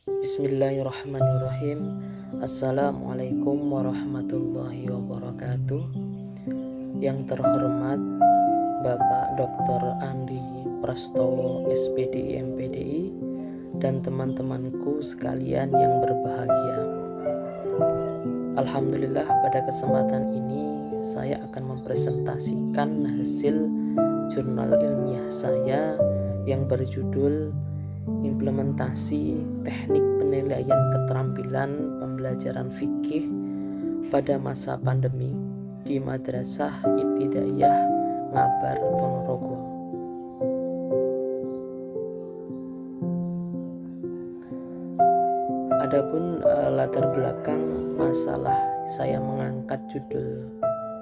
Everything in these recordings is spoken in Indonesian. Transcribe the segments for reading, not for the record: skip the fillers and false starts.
Bismillahirrahmanirrahim. Assalamualaikum warahmatullahi wabarakatuh. Yang terhormat Bapak Dr. Andi Prastowo SPD MPDI dan teman-temanku sekalian yang berbahagia. Alhamdulillah, pada kesempatan ini saya akan mempresentasikan hasil jurnal ilmiah saya yang berjudul Implementasi Teknik Penilaian Keterampilan Pembelajaran Fikih pada Masa Pandemi di Madrasah Ibtidaiyah Ngabar, Ponorogo. Adapun latar belakang masalah saya mengangkat judul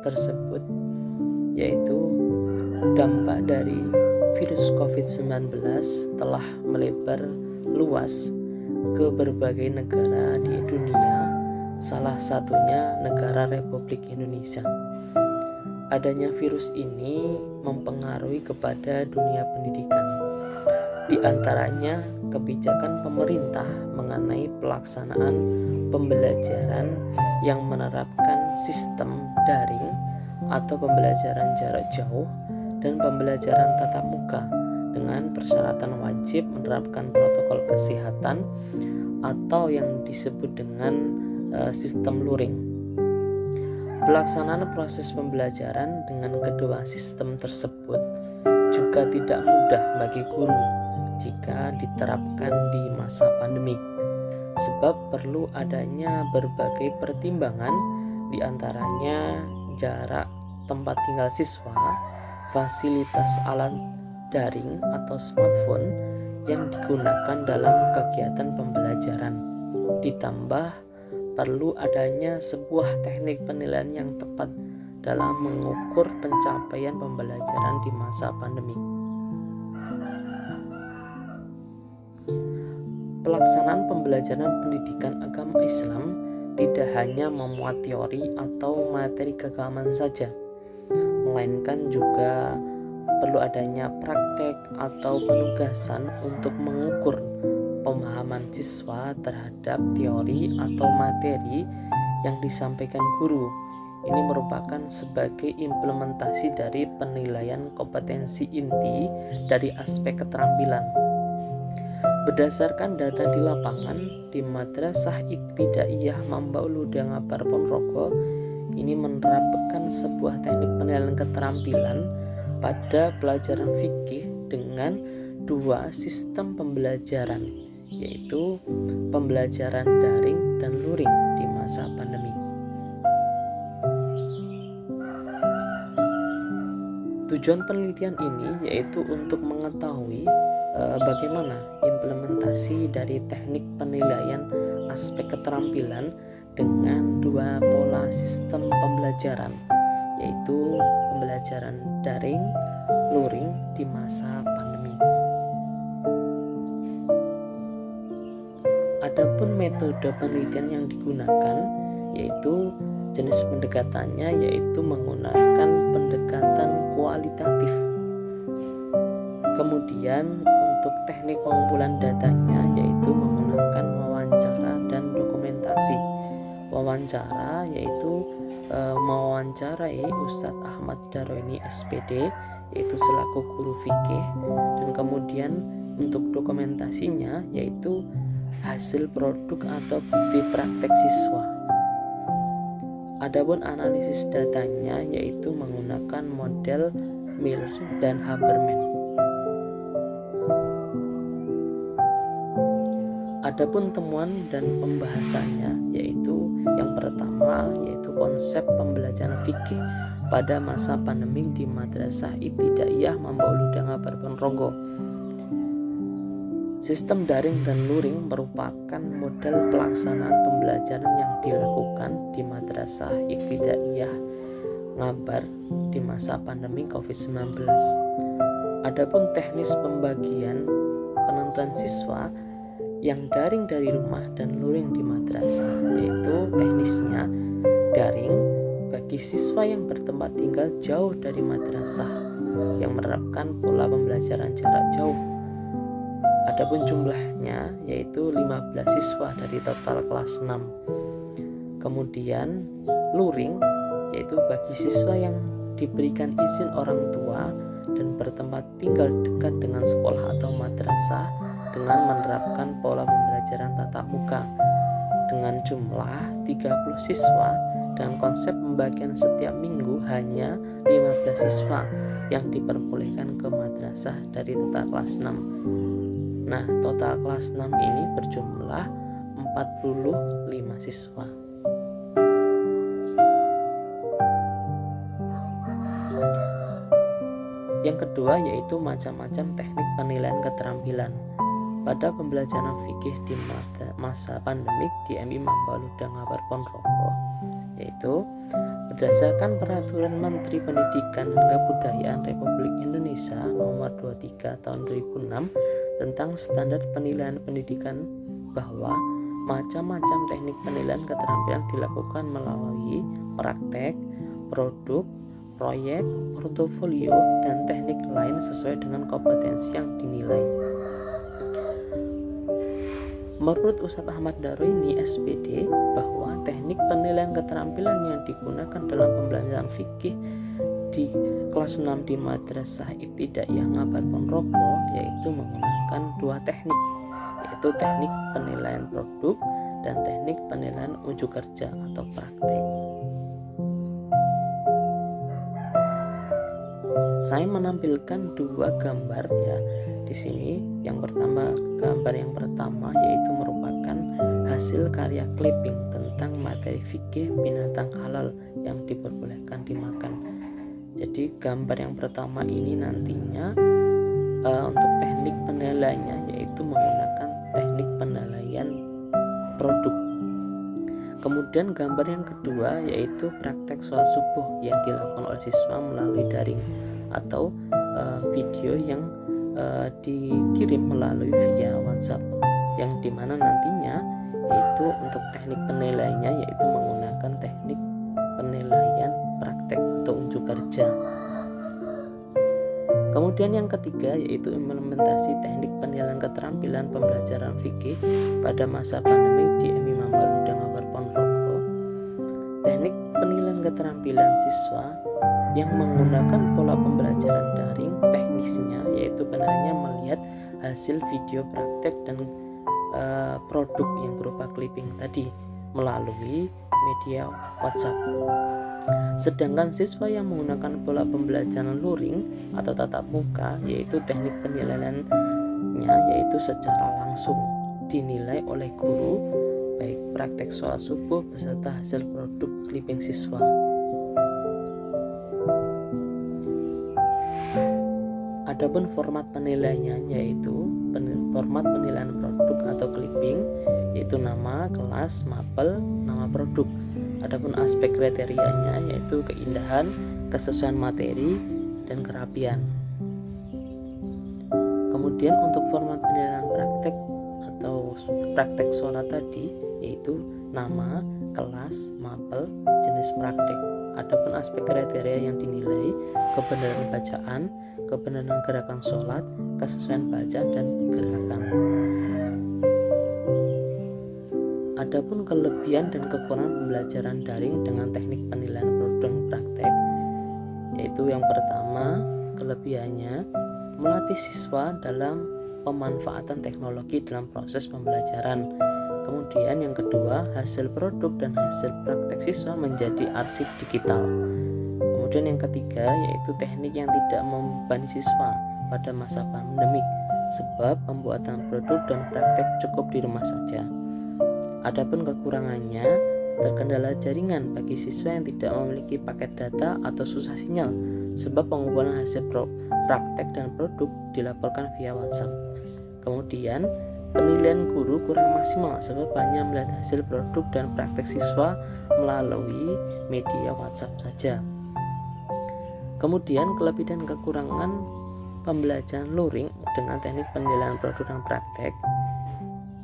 tersebut yaitu dampak dari virus COVID-19 telah melebar luas ke berbagai negara di dunia, salah satunya negara Republik Indonesia. Adanya virus ini mempengaruhi kepada dunia pendidikan. Di antaranya kebijakan pemerintah mengenai pelaksanaan pembelajaran yang menerapkan sistem daring atau pembelajaran jarak jauh dan pembelajaran tatap muka dengan persyaratan wajib menerapkan protokol kesehatan atau yang disebut dengan sistem luring. Pelaksanaan proses pembelajaran dengan kedua sistem tersebut juga tidak mudah bagi guru jika diterapkan di masa pandemi, sebab perlu adanya berbagai pertimbangan, diantaranya jarak tempat tinggal siswa, fasilitas alat daring atau smartphone yang digunakan dalam kegiatan pembelajaran. Ditambah perlu adanya sebuah teknik penilaian yang tepat dalam mengukur pencapaian pembelajaran di masa pandemi. Pelaksanaan pembelajaran pendidikan agama Islam tidak hanya memuat teori atau materi keagamaan saja, melainkan juga perlu adanya praktek atau penugasan untuk mengukur pemahaman siswa terhadap teori atau materi yang disampaikan guru. Ini merupakan sebagai implementasi dari penilaian kompetensi inti dari aspek keterampilan. Berdasarkan data di lapangan di Madrasah Ibtidaiyah Mambaul Huda Ngabar, Ponorogo, ini menerapkan sebuah teknik penilaian keterampilan pada pelajaran fikih dengan dua sistem pembelajaran, yaitu pembelajaran daring dan luring di masa pandemi. Tujuan penelitian ini yaitu untuk mengetahui bagaimana implementasi dari teknik penilaian aspek keterampilan dengan dua pola sistem pembelajaran, yaitu pembelajaran daring, luring di masa pandemi. Adapun metode penelitian yang digunakan yaitu jenis pendekatannya yaitu menggunakan pendekatan kualitatif. Kemudian untuk teknik pengumpulan datanya yaitu menggunakan wawancara dan dokumentasi. Wawancara yaitu mewawancarai Ustadz Ahmad Daroni SPD yaitu selaku guru fikih, dan kemudian untuk dokumentasinya yaitu hasil produk atau bukti praktek siswa. Adapun analisis datanya yaitu menggunakan model Miller dan Habermas. Adapun temuan dan pembahasannya yaitu yang pertama yaitu konsep pembelajaran fikih pada masa pandemi di Madrasah Ibtidaiyah Mambaul Huda Ngabar, Ponorogo. Sistem daring dan luring merupakan model pelaksanaan pembelajaran yang dilakukan di Madrasah Ibtidaiyah Ngabar di masa pandemi COVID-19. Adapun teknis pembagian penentuan siswa yang daring dari rumah dan luring di madrasah, yaitu teknisnya daring bagi siswa yang bertempat tinggal jauh dari madrasah yang menerapkan pola pembelajaran jarak jauh. Adapun jumlahnya yaitu 15 siswa dari total kelas 6. Kemudian luring yaitu bagi siswa yang diberikan izin orang tua dan bertempat tinggal dekat dengan sekolah atau madrasah dengan menerapkan pola pembelajaran tatap muka dengan jumlah 30 siswa dengan konsep pembagian setiap minggu hanya 15 siswa yang diperbolehkan ke madrasah dari total kelas 6. Nah, total kelas 6 ini berjumlah 45 siswa. Yang kedua yaitu macam-macam teknik penilaian keterampilan. Pada pembelajaran fikih di masa pandemik di MI Mambaluda Ngabar Ponorogo, yaitu berdasarkan Peraturan Menteri Pendidikan dan Kebudayaan Republik Indonesia Nomor 23 Tahun 2006 tentang standar penilaian pendidikan, bahwa macam-macam teknik penilaian keterampilan dilakukan melalui praktek, produk, proyek, portofolio, dan teknik lain sesuai dengan kompetensi yang dinilai. Menurut Ustadz Ahmad Daroini SPD, bahwa teknik penilaian keterampilan yang digunakan dalam pembelajaran fikih di kelas 6 di Madrasah Ibtidaiyah Ngabar Ponorogo yaitu menggunakan dua teknik, yaitu teknik penilaian produk dan teknik penilaian unjuk kerja atau praktek. Saya menampilkan dua gambar ya di sini. Gambar yang pertama yaitu merupakan hasil karya clipping tentang materi fikih binatang halal yang diperbolehkan dimakan. Jadi gambar yang pertama ini nantinya untuk teknik penilaiannya yaitu menggunakan teknik penilaian produk. Kemudian gambar yang kedua yaitu praktek sholat subuh yang dilakukan oleh siswa melalui daring atau video yang dikirim melalui via WhatsApp, yang dimana nantinya yaitu untuk teknik penilaiannya yaitu menggunakan teknik penilaian praktek atau unjuk kerja. Kemudian yang ketiga yaitu implementasi teknik penilaian keterampilan pembelajaran fikih pada masa pandemi di MI Mambaluda Ngabar Ponorogo. Teknik penilaian keterampilan siswa yang menggunakan pola pembelajaran daring, teknisnya yaitu penilaiannya melihat hasil video praktek dan produk yang berupa clipping tadi melalui media WhatsApp. Sedangkan siswa yang menggunakan pola pembelajaran luring atau tatap muka yaitu teknik penilaiannya yaitu secara langsung dinilai oleh guru, baik praktek sholat subuh beserta hasil produk clipping siswa. Adapun format penilaiannya yaitu format penilaian produk atau clipping yaitu nama, kelas, mapel, nama produk. Adapun aspek kriterianya yaitu keindahan, kesesuaian materi, dan kerapian. Kemudian untuk format penilaian praktek atau praktek sholat tadi yaitu nama, kelas, mapel, jenis praktek. Adapun aspek kriteria yang dinilai kebenaran bacaan, kebenaran gerakan sholat, kesesuaian baca dan gerakan. Adapun kelebihan dan kekurangan pembelajaran daring dengan teknik penilaian produk dan praktek, yaitu yang pertama kelebihannya melatih siswa dalam pemanfaatan teknologi dalam proses pembelajaran. Kemudian yang kedua, hasil produk dan hasil praktek siswa menjadi arsip digital. Kemudian yang ketiga yaitu teknik yang tidak membebani siswa pada masa pandemik, sebab pembuatan produk dan praktek cukup di rumah saja. Adapun kekurangannya, terkendala jaringan bagi siswa yang tidak memiliki paket data atau susah sinyal, sebab pengumpulan hasil praktek dan produk dilaporkan via WhatsApp. Kemudian penilaian guru kurang maksimal sebab hanya melihat hasil produk dan praktek siswa melalui media WhatsApp saja. Kemudian kelebihan dan kekurangan pembelajaran luring dengan teknik penilaian produk dan praktek.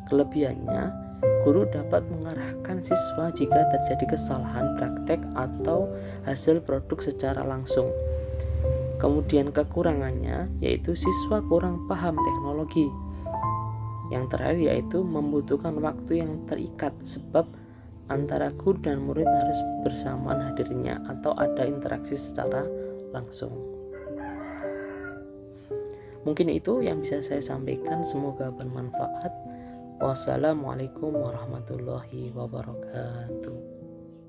Kelebihannya, guru dapat mengarahkan siswa jika terjadi kesalahan praktek atau hasil produk secara langsung. Kemudian kekurangannya yaitu siswa kurang paham teknologi. Yang terakhir yaitu membutuhkan waktu yang terikat, sebab antara guru dan murid harus bersamaan hadirnya atau ada interaksi secara langsung. Mungkin itu yang bisa saya sampaikan, semoga bermanfaat. Wassalamualaikum warahmatullahi wabarakatuh.